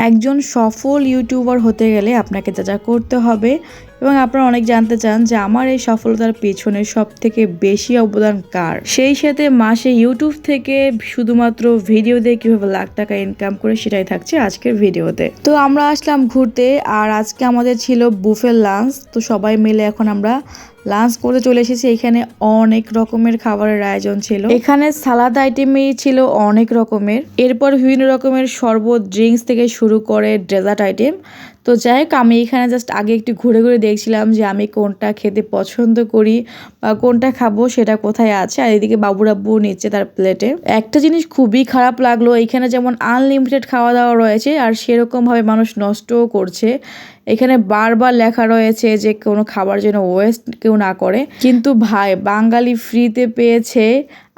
একজন সফল ইউটিউবার হতে গেলে আপনাকে যা যা করতে হবে এবং আপনারা অনেক জানতে চান যে আমার এই সফলতার পেছনে সবথেকে বেশি অবদান কার। সেই সাথে মাসে ইউটিউব থেকে শুধুমাত্র ভিডিও দিয়ে কীভাবে লাখ টাকা ইনকাম করে সেটাই থাকছে আজকের ভিডিওতে। তো আমরা আসলাম ঘুরতে আর আজকে আমাদের ছিল বুফের লাঞ্চ। তো সবাই মিলে এখন আমরা লাঞ্চ করতে চলে এসেছি। এখানে অনেক রকমের খাবারের আয়োজন ছিল। এখানে সালাদ আইটেমই ছিল অনেক রকমের, এরপর বিভিন্ন রকমের শরবত, ড্রিঙ্কস থেকে শুরু করে ডেজার্ট আইটেম। তো যাই হোক, আমি এখানে জাস্ট আগে একটু ঘুরে ঘুরে দেখছিলাম যে আমি কোনটা খেতে পছন্দ করি বা কোনটা খাবো সেটা কোথায় আছে। আর এদিকে বাবুরাব্বু নিচ্ছে তার প্লেটে। একটা জিনিস খুবই খারাপ লাগলো, এখানে যেমন আনলিমিটেড খাওয়া দাওয়া রয়েছে আর সেরকমভাবে মানুষ নষ্টও করছে। এখানে বারবার লেখা রয়েছে যে কোনো খাবার যেন ওয়েস্ট কেউ না করে, কিন্তু ভাই বাঙালি ফ্রিতে পেয়েছে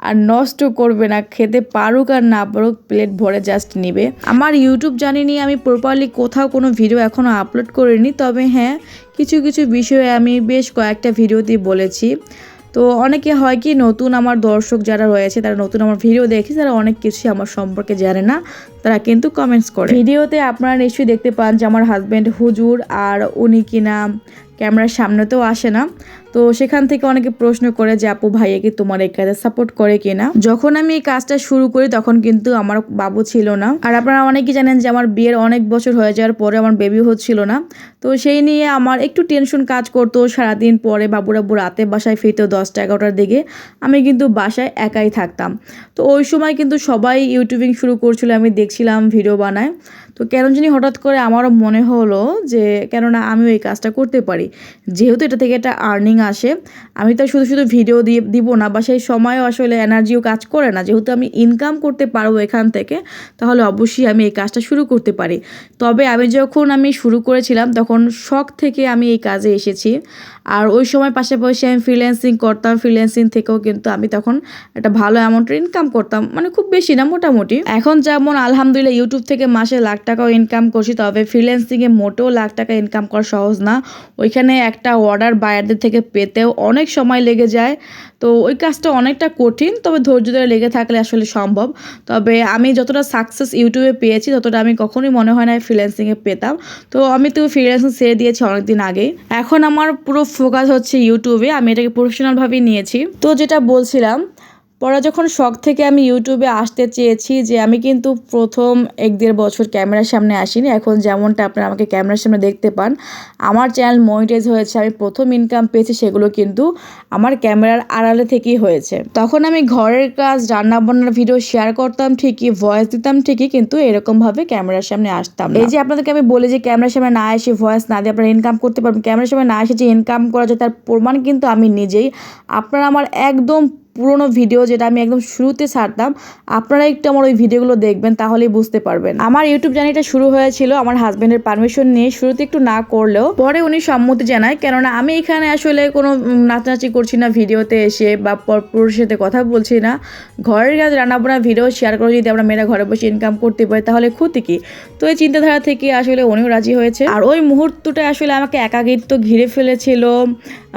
আর নষ্ট করবে না, খেতে পারুক আর না পারুক প্লেট ভরে জাস্ট নিবে। আমার ইউটিউব জানি নিয়ে আমি প্রপারলি কোথাও কোনো ভিডিও এখনও আপলোড করিনি, তবে হ্যাঁ কিছু কিছু বিষয়ে আমি বেশ কয়েকটা ভিডিওতে বলেছি। তো অনেকে হয় কি, নতুন আমার দর্শক যারা রয়েছে তারা নতুন আমার ভিডিও দেখে তারা অনেক কিছু আমার সম্পর্কে জানে না, তারা কিন্তু কমেন্টস করে। ভিডিওতে আপনারা নিশ্চয়ই দেখতে পান যে আমার হাজব্যান্ড হুজুর, আর উনি কিনা ক্যামেরার সামনেতেও আসে না। তো সেখান থেকে অনেকে প্রশ্ন করে যে আপু ভাইয়া কি তোমার এই কাজে সাপোর্ট করে কিনা। যখন আমি এই কাজটা শুরু করি তখন কিন্তু আমার বাবু ছিল না, আর আপনারা অনেকেই জানেন যে আমার বিয়ের অনেক বছর হয়ে যাওয়ার পরে আমার বেবি হচ্ছিল না। তো সেই নিয়ে আমার একটু টেনশন কাজ করতো। সারাদিন পরে বাবুরাব্বু রাতে বাসায় ফিরতো 10টা-11টার দিকে, আমি কিন্তু বাসায় একাই থাকতাম। তো ওই সময় কিন্তু সবাই ইউটিউবিং শুরু করছিল, আমি দেখছিলাম ভিডিও বানায়। তো কেন জানি হঠাৎ করে আমারও মনে হলো যে কেননা আমিও এই কাজটা করতে পারি, যেহেতু এটা থেকে একটা আর্নিং আসে। আমি তো শুধু শুধু ভিডিও দিব না, বা সেই সময়ও আসলে এনার্জিও কাজ করে না। যেহেতু আমি ইনকাম করতে পারবো এখান থেকে, তাহলে অবশ্যই আমি এই কাজটা শুরু করতে পারি। তবে যখন আমি শুরু করেছিলাম তখন শখ থেকে আমি এই কাজে এসেছি। আর ওই সময় পাশাপাশি আমি ফ্রিল্যান্সিং করতাম, ফ্রিল্যান্সিং থেকেও কিন্তু আমি তখন একটা ভালো অ্যামাউন্টের ইনকাম করতাম, মানে খুব বেশি না, মোটামুটি। এখন যেমন আলহামদুলিল্লাহ ইউটিউব থেকে মাসে লাখ টাকাও ইনকাম করছি, তবে ফ্রিল্যান্সিংয়ে মোটেও লাখ টাকা ইনকাম করা সহজ না। ওইখানে একটা অর্ডার বায়ারদের থেকে পেতেও অনেক সময় লেগে যায়। তো ওই কাজটা অনেকটা কঠিন, তবে ধৈর্য ধরে লেগে থাকলে আসলে সম্ভব। তবে আমি যতটা সাকসেস ইউটিউবে পেয়েছি ততটা আমি কখনোই মনে হয় না ফ্রিল্যান্সিংয়ে পেতাম। তো আমি তো ফ্রিল্যান্সিং ছেড়ে দিয়েছি অনেকদিন আগেই। এখন আমার পুরো ফোকাস হচ্ছে ইউটিউবে, আমি এটাকে প্রফেশনালভাবেই নিয়েছি। তো যেটা বলছিলাম, পরে যখন শখ থেকে আমি ইউটিউবে আসতে চেয়েছি, যে আমি কিন্তু প্রথম 1-1.5 বছর ক্যামেরার সামনে আসিনি। এখন যেমনটা আপনারা আমাকে ক্যামেরার সামনে দেখতে পান, আমার চ্যানেল মনিটাইজ হয়েছে, আমি প্রথম ইনকাম পেয়েছি, সেগুলো কিন্তু আমার ক্যামেরার আড়ালে থেকেই হয়েছে। তখন আমি ঘরের কাজ, রান্নাবান্নার ভিডিও শেয়ার করতাম ঠিকই, ভয়েস দিতাম ঠিকই, কিন্তু এরকমভাবে ক্যামেরার সামনে আসতাম না। এই যে আপনাদেরকে আমি বলি যে ক্যামেরার সামনে না এসে, ভয়েস না দিয়ে আপনারা ইনকাম করতে পারবেন, ক্যামেরার সামনে না এসে যে ইনকাম করা যায় তার প্রমাণ কিন্তু আমি নিজেই। আপনারা আমার একদম পুরোনো ভিডিও যেটা আমি একদম শুরুতে ছাড়তাম, আপনারা একটু আমার ওই ভিডিওগুলো দেখবেন, তাহলেই বুঝতে পারবেন। আমার ইউটিউব জার্নিটা শুরু হয়েছিল আমার হাজব্যান্ডের পারমিশন নিয়ে। শুরুতে একটু না করলেও পরে উনি সম্মতি জানায়, কেননা আমি এখানে আসলে কোনো নাচানাচি করছি না ভিডিওতে এসে, বা পুরুষের সাথে কথা বলছি না। ঘরের কাজ, রান্নাবান্না ভিডিও শেয়ার করে যদি আমরা মেয়েরা ঘরে বসে ইনকাম করতে পারি তাহলে ক্ষতি কি। তো এই চিন্তাধারা থেকে আসলে উনিও রাজি হয়েছে। আর ওই মুহূর্তটা আসলে আমাকে একাকিত্ব ঘিরে ফেলেছিল,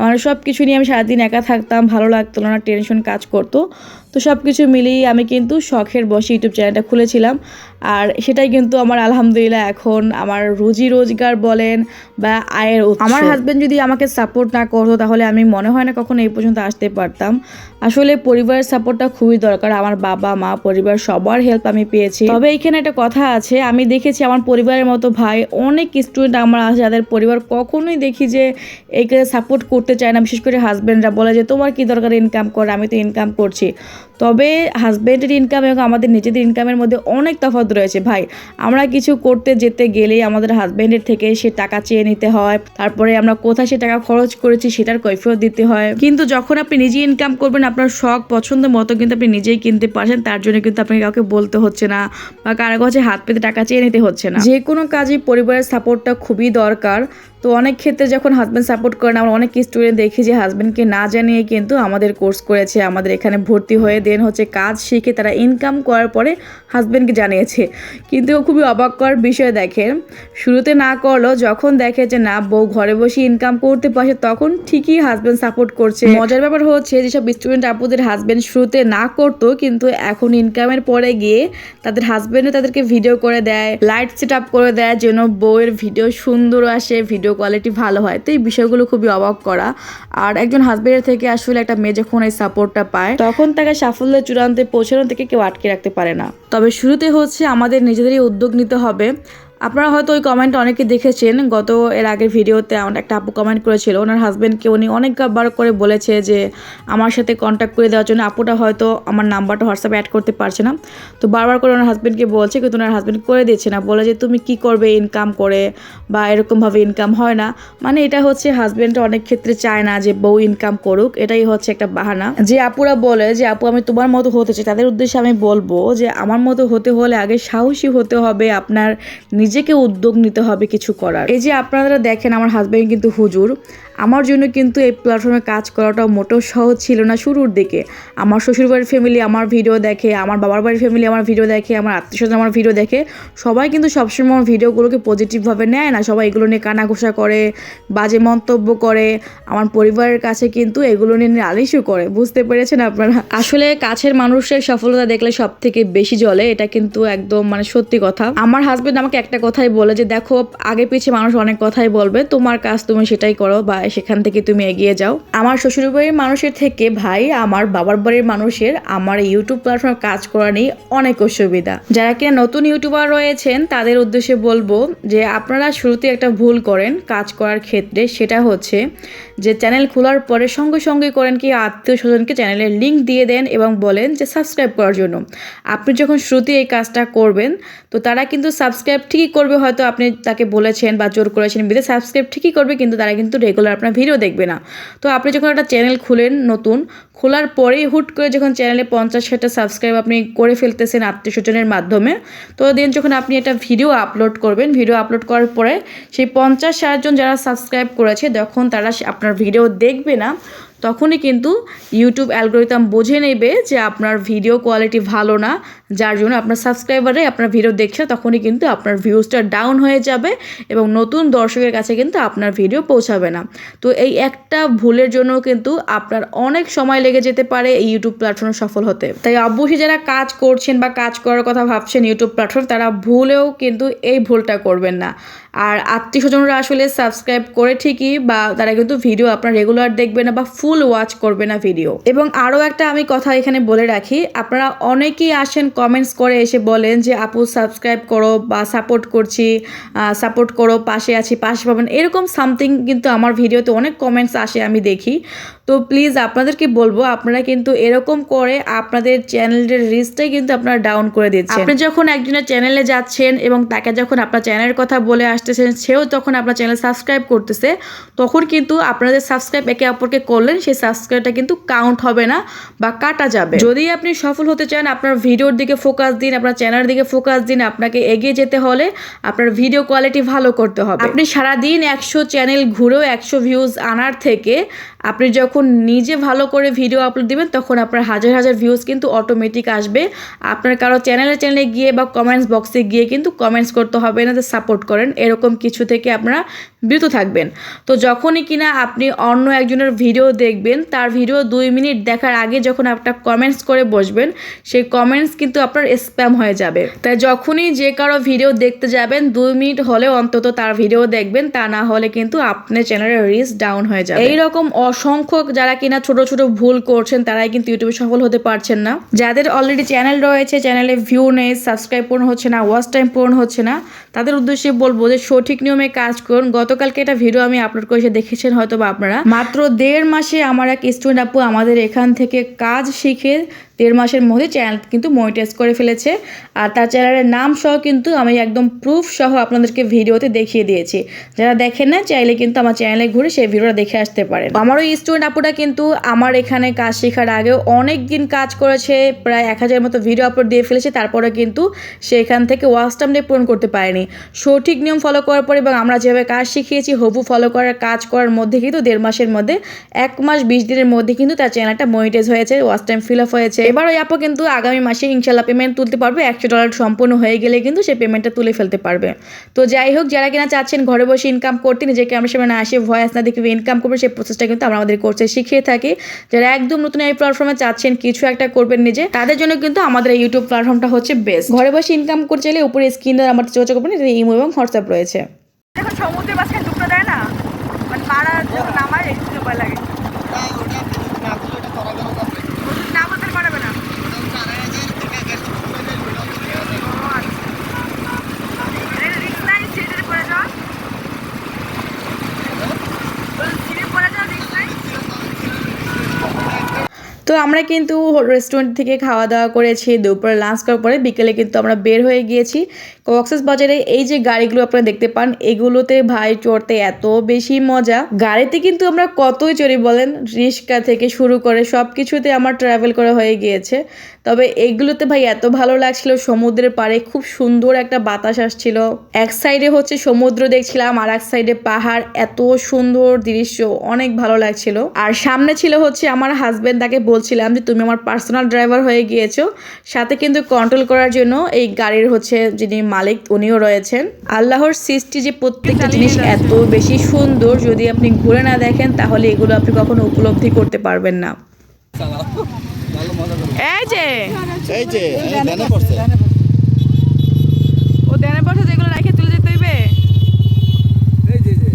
আমার সব কিছু নিয়ে আমি সারাদিন একা থাকতাম, ভালো লাগতো না, টেনশন কাজ করতো। তো সব কিছু মিলিয়ে আমি কিন্তু শখের বসে ইউটিউব চ্যানেলটা খুলেছিলাম, আর সেটাই কিন্তু আমার আলহামদুলিল্লাহ এখন আমার রুজি রোজগার বলেন বা আয়ের উৎস। আমার হাজব্যান্ড যদি আমাকে সাপোর্ট না করতো তাহলে আমি মনে হয় না কখনো এই পর্যন্ত আসতে পারতাম। আসলে পরিবারের সাপোর্টটা খুবই দরকার, আমার বাবা মা পরিবার সবার হেল্প আমি পেয়েছি। তবে এইখানে একটা কথা আছে, আমি দেখেছি আমার পরিবারের মতো ভাই অনেক স্টুডেন্ট আমার আছে যাদের পরিবার কখনোই দেখি যে এই কাজে সাপোর্ট করতে চায় না। বিশেষ করে হাজব্যান্ডরা বলে যে তোমার কি দরকার ইনকাম করে, আমি তো ইনকাম করছি। তবে হাজব্যান্ডের ইনকাম এবং আমাদের নিজেদের ইনকামের মধ্যে অনেক তফাৎ রয়েছে ভাই। আমরা কিছু করতে যেতে গেলেই আমাদের হাজব্যান্ডের থেকে সে টাকা চেয়ে নিতে হয়, তারপরে আমরা কোথায় সে টাকা খরচ করেছি সেটার কৈফিয়ত দিতে হয়। কিন্তু যখন আপনি নিজে ইনকাম করবেন, আপনার শখ পছন্দ মতো কিন্তু আপনি নিজেই কিনতে পারছেন, তার জন্য কিন্তু আপনাকে কাউকে বলতে হচ্ছে না বা কারো কাছে হাত পেতে টাকা চেয়ে নিতে হচ্ছে না। যে কোনো কাজে পরিবারের সাপোর্টটা খুবই দরকার। তো অনেক ক্ষেত্রে যখন হাজব্যান্ড সাপোর্ট করে না, আমরা অনেক স্টুডেন্ট দেখি যে হাজব্যান্ডকে না জানিয়ে কিন্তু আমাদের কোর্স করেছে, আমাদের এখানে ভর্তি হয়ে দেন হচ্ছে কাজ শিখে তারা ইনকাম করার পরে হাজব্যান্ডকে জানিয়েছে। কিন্তু খুবই অবাক করার বিষয় দেখেন, শুরুতে না করলেও যখন দেখে যে না বউ ঘরে বসে ইনকাম করতে পারছে তখন ঠিকই হাজব্যান্ড সাপোর্ট করছে। মজার ব্যাপার হচ্ছে যেসব স্টুডেন্ট আপুদের হাজব্যান্ড শুরুতে না করতো কিন্তু এখন ইনকামের পরে গিয়ে তাদের হাজব্যান্ডে তাদেরকে ভিডিও করে দেয়, লাইট সেট আপ করে দেয় যেন বউয়ের ভিডিও সুন্দর আসে, ভিডিও কোয়ালিটি ভালো হয়। তো এই বিষয়গুলো খুবই অবাক করা। আর একজন হাজব্যান্ডের থেকে আসলে একটা মেয়ে যখন এই সাপোর্টটা পায় তখন তাকে সাফল্যের চূড়ান্তে পৌঁছানো থেকে কেউ আটকে রাখতে পারে না। তবে শুরুতে হচ্ছে আমাদের নিজেদেরই উদ্যোগ নিতে হবে। আপনারা হয়তো ওই কমেন্ট অনেকে দেখেছেন, এর আগের ভিডিওতে একটা আপু কমেন্ট করেছিল ওনার হাজব্যান্ডকে উনি অনেকবার করে বলেছে যে আমার সাথে কন্ট্যাক্ট করে দেওয়ার জন্য। আপুটা হয়তো আমার নাম্বারটা হোয়াটসঅ্যাপে অ্যাড করতে পারছে না, তো বারবার করে ওনার হাজব্যান্ডকে বলছে কিন্তু ওনার হাজব্যান্ড করে দিচ্ছে না, বলে যে তুমি কি করবে ইনকাম করে, বা এরকমভাবে ইনকাম হয় না। মানে এটা হচ্ছে হাজব্যান্ড অনেক ক্ষেত্রে চায় না যে বউ ইনকাম করুক, এটাই হচ্ছে একটা বাহানা। যে আপুরা বলে যে আপু আমি তোমার মতো হতে চাই, তাদের উদ্দেশ্যে আমি বলবো যে আমার মতো হতে হলে আগে সাহসী হতে হবে, আপনার নিজেকে উদ্যোগ নিতে হবে কিছু করার। এই যে আপনারা দেখেন আমার হাজব্যান্ড কিন্তু হুজুর, আমার জন্য কিন্তু এই প্ল্যাটফর্মে কাজ করাটাও মোটেও সহজ ছিল না শুরুর দিকে। আমার শ্বশুরবাড়ির ফ্যামিলি আমার ভিডিও দেখে, আমার বাবার বাড়ির ফ্যামিলি আমার ভিডিও দেখে, আমার আত্মীয়স্বজন আমার ভিডিও দেখে। সবাই কিন্তু সবসময় আমার ভিডিওগুলোকে পজিটিভভাবে নেয় না, সবাই এগুলো নিয়ে কানাঘুষা করে, বাজে মন্তব্য করে। আমার পরিবারের কাছে কিন্তু এগুলো নিয়ে নালিশও করে। বুঝতে পেরেছেন আপনারা? আসলে কাছের মানুষের সফলতা দেখলে সব থেকে বেশি জ্বলে, এটা কিন্তু একদম সত্যি কথা। আমার হাজব্যান্ড আমাকে একটা কথাই বলে যে দেখো আগে পিছিয়ে মানুষ অনেক কথাই বলবে, তোমার কাজ তুমি সেটাই করো বা সেখান থেকে তুমি এগিয়ে যাও। আমার শ্বশুরবাড়ির মানুষের থেকে ভাই আমার বাবার বাড়ির মানুষের আমার ইউটিউব প্ল্যাটফর্মে কাজ করা নিয়ে অনেক অসুবিধা। যারা কিনা নতুন ইউটিউবার রয়েছেন তাদের উদ্দেশ্যে বলবো যে আপনারা শুরুতে একটা ভুল করেন কাজ করার ক্ষেত্রে, সেটা হচ্ছে যে চ্যানেল খোলার পরে সঙ্গে সঙ্গে করেন কি আত্মীয় স্বজনকে চ্যানেলের লিঙ্ক দিয়ে দেন এবং বলেন যে সাবস্ক্রাইব করার জন্য। আপনি যখন শুরুতে এই কাজটা করবেন তো তারা কিন্তু সাবস্ক্রাইব ঠিকই করবে, হয়তো আপনি তাকে বলেছেন বা জোর করেছেন বিধে সাবস্ক্রাইব ঠিকই করবে, কিন্তু তারা কিন্তু রেগুলার আপনার ভিডিও দেখবে না। তো আপনি যখন একটা চ্যানেল খুলেন নতুন, খোলার পরেই হুট করে যখন চ্যানেলে 50-60টা সাবস্ক্রাইব আপনি করে ফেলতেছেন আত্মীয় স্বজনের মাধ্যমে, তো দেন যখন আপনি একটা ভিডিও আপলোড করবেন, ভিডিও আপলোড করার পরে সেই 50-60 জন যারা সাবস্ক্রাইব করেছে যখন তারা আপনার ভিডিও দেখবে না, তখনই কিন্তু ইউটিউব অ্যালগরিদম বুঝে নেবে যে আপনার ভিডিও কোয়ালিটি ভালো না, যার জন্য আপনার সাবস্ক্রাইবারে আপনার ভিডিও দেখছে, তখনই কিন্তু আপনার ভিউজটা ডাউন হয়ে যাবে এবং নতুন দর্শকের কাছে কিন্তু আপনার ভিডিও পৌঁছাবে না। তো এই একটা ভুলের জন্য কিন্তু আপনার অনেক সময় লেগে যেতে পারে এই ইউটিউব প্ল্যাটফর্মে সফল হতে। তাই অবশ্যই যারা কাজ করছেন বা কাজ করার কথা ভাবছেন ইউটিউব প্ল্যাটফর্ম, তারা ভুলেও কিন্তু এই ভুলটা করবেন না। আর আত্মীয় স্বজনরা আসলে সাবস্ক্রাইব করে ঠিকই, বা তারা কিন্তু ভিডিও আপনার রেগুলার দেখবে না বা ফুল ওয়াচ করবে না ভিডিও। এবং আরও একটা আমি কথা এখানে বলে রাখি, আপনারা অনেকেই আসেন কমেন্টস করে এসে বলেন যে আপু সাবস্ক্রাইব করো বা সাপোর্ট করছি, সাপোর্ট করো, পাশে আছি, পাশে পাবেন, এরকম সামথিং কিন্তু আমার ভিডিওতে অনেক কমেন্টস আসে আমি দেখি। তো প্লিজ আপনাদেরকে বলবো আপনারা কিন্তু এরকম করে আপনাদের চ্যানেলের রিচটাই কিন্তু আপনারা ডাউন করে দিচ্ছেন। আপনি যখন একজনের চ্যানেলে যাচ্ছেন এবং তাকে যখন আপনার চ্যানেলের কথা বলে আসতেছেন, সেও যখন আপনার চ্যানেল সাবস্ক্রাইব করতেছে, তখন কিন্তু আপনাদের সাবস্ক্রাইব একে অপরকে করলেন সেই সাবস্ক্রাইবটা কিন্তু কাউন্ট হবে না বা কাটা যাবে। যদি আপনি সফল হতে চান আপনার ভিডিওর দিকে ফোকাস দিন, আপনার চ্যানেলের দিকে ফোকাস দিন। আপনাকে এগিয়ে যেতে হলে আপনার ভিডিও কোয়ালিটি ভালো করতে হবে। আপনি সারাদিন 100 চ্যানেল ঘুরেও 100 ভিউজ আনার থেকে আপনি যখন নিজে ভালো করে ভিডিও আপলোড দিবেন তখন আপনার হাজার হাজার ভিউজ কিন্তু অটোমেটিক আসবে। আপনার কারো চ্যানেলে গিয়ে বা কমেন্টস বক্সে গিয়ে কিন্তু কমেন্টস করতে হবে না যে সাপোর্ট করেন, এরকম কিছু থেকে আপনারা বিরত থাকবেন। তো যখনই কিনা আপনি অন্য একজনের ভিডিও দেখবেন, তার ভিডিও 2 মিনিট দেখার আগে যখন আপনার কমেন্টস করে বসবেন, সেই কমেন্টস কিন্তু আপনার স্প্যাম হয়ে যাবে। তাই যখনই যে কারো ভিডিও দেখতে যাবেন 2 মিনিট হলে অন্তত তার ভিডিও দেখবেন, তা না হলে কিন্তু আপনার চ্যানেলের রিচ ডাউন হয়ে যাবে। এইরকম অসংখ্য যারা কিনা ছোট ছোট ভুল করছেন তারাই কিন্তু ইউটিউবে সফল হতে পারছেন না। যাদের অলরেডি চ্যানেল রয়েছে, চ্যানেলে ভিউ নেই, সাবস্ক্রাইব পূরণ হচ্ছে না, ওয়াচ টাইম পূরণ হচ্ছে না, তাদের উদ্দেশ্যে বলবো যে সঠিক নিয়মে কাজ করুন। গতকালকে একটা ভিডিও আমি আপলোড করেছি, দেখেছেন হয়তো বা আপনারা। মাত্র 1.5 মাসে আমার এক স্টুডেন্ট আপু আমাদের এখান থেকে কাজ শিখে 1.5 মাসের মধ্যে চ্যানেল কিন্তু মনিটাইজ করে ফেলেছে। আর তার চ্যানেলের নাম সহ কিন্তু আমি একদম প্রুফ সহ আপনাদেরকে ভিডিওতে দেখিয়ে দিয়েছি। যারা দেখেন না চাইলে কিন্তু আমার চ্যানেলে ঘুরে সেই ভিডিওটা দেখে আসতে পারেন। আমার ওই স্টুডেন্ট আপুটা কিন্তু আমার এখানে কাজ শেখার আগেও অনেক দিন কাজ করেছে, প্রায় 1000 মতো ভিডিও আপলোড দিয়ে ফেলেছে, তারপরে কিন্তু সে এখান থেকে ওয়াচ টাইম পূরণ করতে পারেনি। সঠিক নিয়ম ফলো করার পর এবং আমরা যেভাবে কাজ শিখিয়েছি হুবহু ফলো করার কাজ করার মধ্যে কিন্তু 1.5 মাসের মধ্যে 1 মাস 20 দিনের মধ্যে কিন্তু তার চ্যানেলটা মনিটাইজ হয়েছে, ওয়াচ টাইম ফিল আপ হয়েছে এবার ওই আপু কিন্তু আগামী মাসে ইনশাল্লাহ পেমেন্ট তুলতে পারবে, $100 সম্পূর্ণ হয়ে গেলে কিন্তু সেই পেমেন্টটা তুলে ফেলতে পারবে। তো যাই হোক, যারা কিনা চাচ্ছেন ঘরে বসে ইনকাম করতে, নিজেকে আমরা সামনে না আসে ভয়েস না দেখে ইনকাম করবে, সেই প্রসেসটা কিন্তু আমরা আমাদের কোর্সে শিখিয়ে থাকি। যারা একদম নতুন এই প্ল্যাটফর্মে চাচ্ছেন কিছু একটা করবেন নিজে, তাদের জন্য কিন্তু আমাদের এই ইউটিউব প্ল্যাটফর্মটা হচ্ছে বেস্ট। ঘরে বসে ইনকাম করতে চাইলে উপরে স্ক্রিন দ্বারা আমার যোগাযোগ করবেন, এতে ইমো এবং হোয়াটসঅ্যাপ রয়েছে। দেখো সমুদ্রের মাঝখানে ডুবতে দেয় না, মানে মারা যখন নামায় এই ভয় লাগে। না বলতে পারবে না। রিস্ক নাই, সিঁড়িতে পড়ে যাওয়া, সিঁড়ি পড়ে যাওয়া রিস্ক নাই। তো আমরা কিন্তু রেস্টুরেন্ট থেকে খাওয়া দাওয়া করেছি, দুপুরে লাঞ্চ করার পরে বিকেলে কিন্তু আমরা বের হয়ে গিয়েছি কক্সবাজারে। এই যে গাড়িগুলো আপনারা দেখতে পান, এগুলোতে ভাই চড়তে এত বেশি মজা। গাড়িতে কিন্তু আমরা কতই চড়ি বলেন, রিক্সা থেকে শুরু করে সব কিছুতে আমার ট্রাভেল করা হয়ে গিয়েছে। তবে এইগুলোতে ভাই এত ভালো লাগছিল, সমুদ্রের পাড়ে খুব সুন্দর একটা বাতাস আসছিল, এক সাইডে হচ্ছে সমুদ্র দেখছিলাম আর এক সাইডে পাহাড়, এত সুন্দর দৃশ্য, অনেক ভালো লাগছিল। আর সামনে ছিল হচ্ছে আমার হাজবেন্ড, তাকে বলছিলাম যে তুমি আমার পার্সোনাল ড্রাইভার হয়ে গিয়েছো, সাথে কিন্তু কন্ট্রোল করার জন্য এই গাড়ির হচ্ছে যিনি মালিক উনিও রয়েছেন। আল্লাহর সৃষ্টি যে প্রত্যেকটা জিনিস এত বেশি সুন্দর, যদি আপনি ঘুরে না দেখেন তাহলে এগুলো আপনি কখনো উপলব্ধি করতে পারবেন না। এই যে দেনে পড়ছে ও দেনে পড়ছে, যেগুলো রেখে তুলে যেতে হইবে,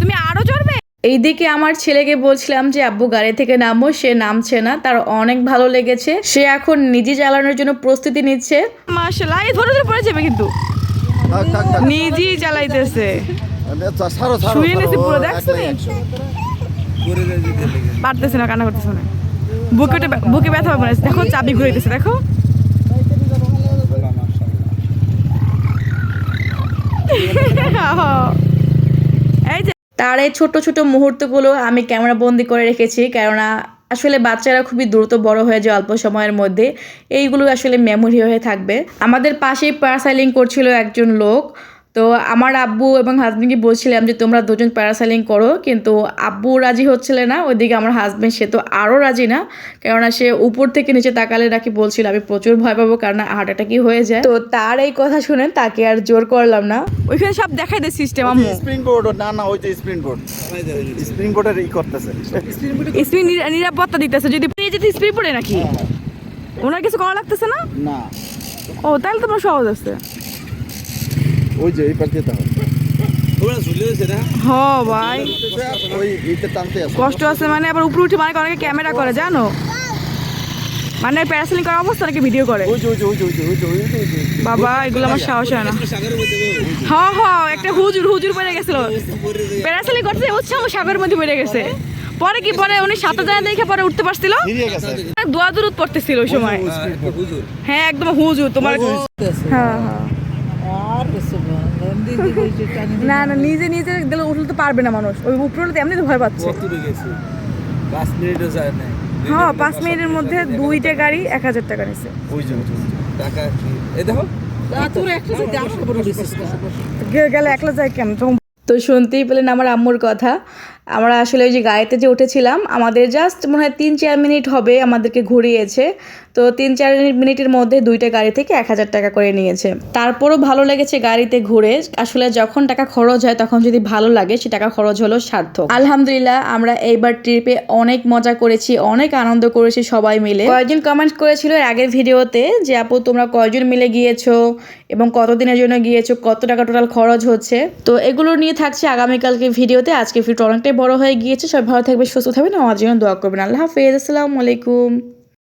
তুমি আরো চড়বে। এইদিকে আমার ছেলেকে বলছিলাম যে আব্বু গাড়ি থেকে নামো, সে নামছে না, তার অনেক ভালো লেগেছে, সে এখন নিজে চালানোর জন্য প্রস্তুতি নিচ্ছে। মাশাআল্লাহ, এই ধরে ধরে পড়ে যাবে কিন্তু নিজেই চালাইতেছে, শুয়ে নিয়েছি পুরো, দেখছো নি পারতেছে না, কান্না করতেছে না, বুকে ব্যথা হবে না, দেখো চাবি ঘুরাইতেছে, দেখো এই যে তার এই ছোট ছোট মুহূর্তগুলো আমি ক্যামেরা বন্দি করে রেখেছি, কেননা আসলে বাচ্চারা খুবই দ্রুত বড় হয়ে যায় অল্প সময়ের মধ্যে, এইগুলো আসলে মেমোরি হয়ে থাকবে। আমাদের পাশেই প্যারাসাইলিং করছিল একজন লোক, তো আমার আব্বু এবং হাজবেন্ডকে বলছিলাম যে তোমরা দুজন প্যারাসাইলিং করো, কিন্তু আব্বু রাজি হচ্ছিল না, ওইদিকে আমার হাজবেন্ড সে তো আরও রাজি না, কেননা সে উপর থেকে নিচে তাকালে নাকি বলছিল আমি প্রচুর ভয় পাবো, কারণ হার্ট অ্যাটাকই হয়ে যায়। তো তার এই কথা শুনে তাকে আর জোর করলাম না। ওইখানে সব দেখাই দে সিস্টেম, আম্মু স্প্রিং বোর্ড না ওই যে স্প্রিং বোর্ডের ই করতেছে, স্প্রিং নিরাপত্তা দিতেছে, যদি নিয়ে যেতে স্প্রিং বোর্ডে নাকি ওনার কিছু করা লাগতেছে না? না ও তাহলে তোমার সহজ আছে। ওই যে এই পাশে তো ওরা ঝুলে আছে না, হ্যাঁ ভাই ওই এইটা টানতে আছে, কষ্ট আছে, মানে আবার উপরে উঠে মানে অনেকে ক্যামেরা করে জানো, মানে প্যারাসেলিং করার অবস্থা নাকি ভিডিও করে। বাবা এগুলো আমার সাহস হয় না। হ্যাঁ হ্যাঁ, একটা হুজুর পড়ে গেছিল, প্যারাসেলিং করতে উৎসাহ সাগরের মধ্যে পড়ে গেছে, পরে কি পরে উনি সাঁতার জানা দেখে পরে উঠতে পারছিল, দোয়া দূরত পড়তেছিল ওই সময়। হ্যাঁ একদম হুজুর তোমার। হ্যাঁ হ্যাঁ না না, নিজে নিজে গেলে উঠলে তো পারবে না মানুষ, ওই উপরে এমনি তো ভয় পাচ্ছে। হ্যাঁ 5 মিনিটের মধ্যে 2টা গাড়ি 1000 টাকা নিচ্ছে। গেলে একলা যায় কেমন তখন। তো শুনতেই পেলেন আমার আম্মুর কথা। আমরা আসলে ওই যে গাড়িতে যে উঠেছিলাম, আমাদের জাস্ট মনে হয় 3-4 মিনিট হবে আমাদেরকে ঘুরিয়েছে, তো 3-4 মিনিটের মধ্যে 2টা গাড়ি থেকে 1000 টাকা করে নিয়েছে। তারপরও ভালো লেগেছে গাড়িতে ঘুরে, আসলে যখন টাকা খরচ হয় তখন যদি ভালো লাগে সে টাকা খরচ হলো সার্থক। আলহামদুলিল্লাহ আমরা এইবার ট্রিপে অনেক মজা করেছি, অনেক আনন্দ করেছি সবাই মিলে। কয়েকজন কমেন্ট করেছিল এর আগের ভিডিওতে যে আপু তোমরা কয়জন মিলে গিয়েছো এবং কতদিনের জন্য গিয়েছো, কত টাকা টোটাল খরচ হচ্ছে, তো এগুলো নিয়ে থাকছে আগামীকালকে ভিডিওতে। আজকে ভিডিওটা অনেকটাই বড় হয়ে গিয়েছে, সবাই ভালো থাকবে, সুস্থ থাকবেন, আমার জন্য দোয়া করবেন। আল্লাহ হাফেজ, আসসালামু আলাইকুম।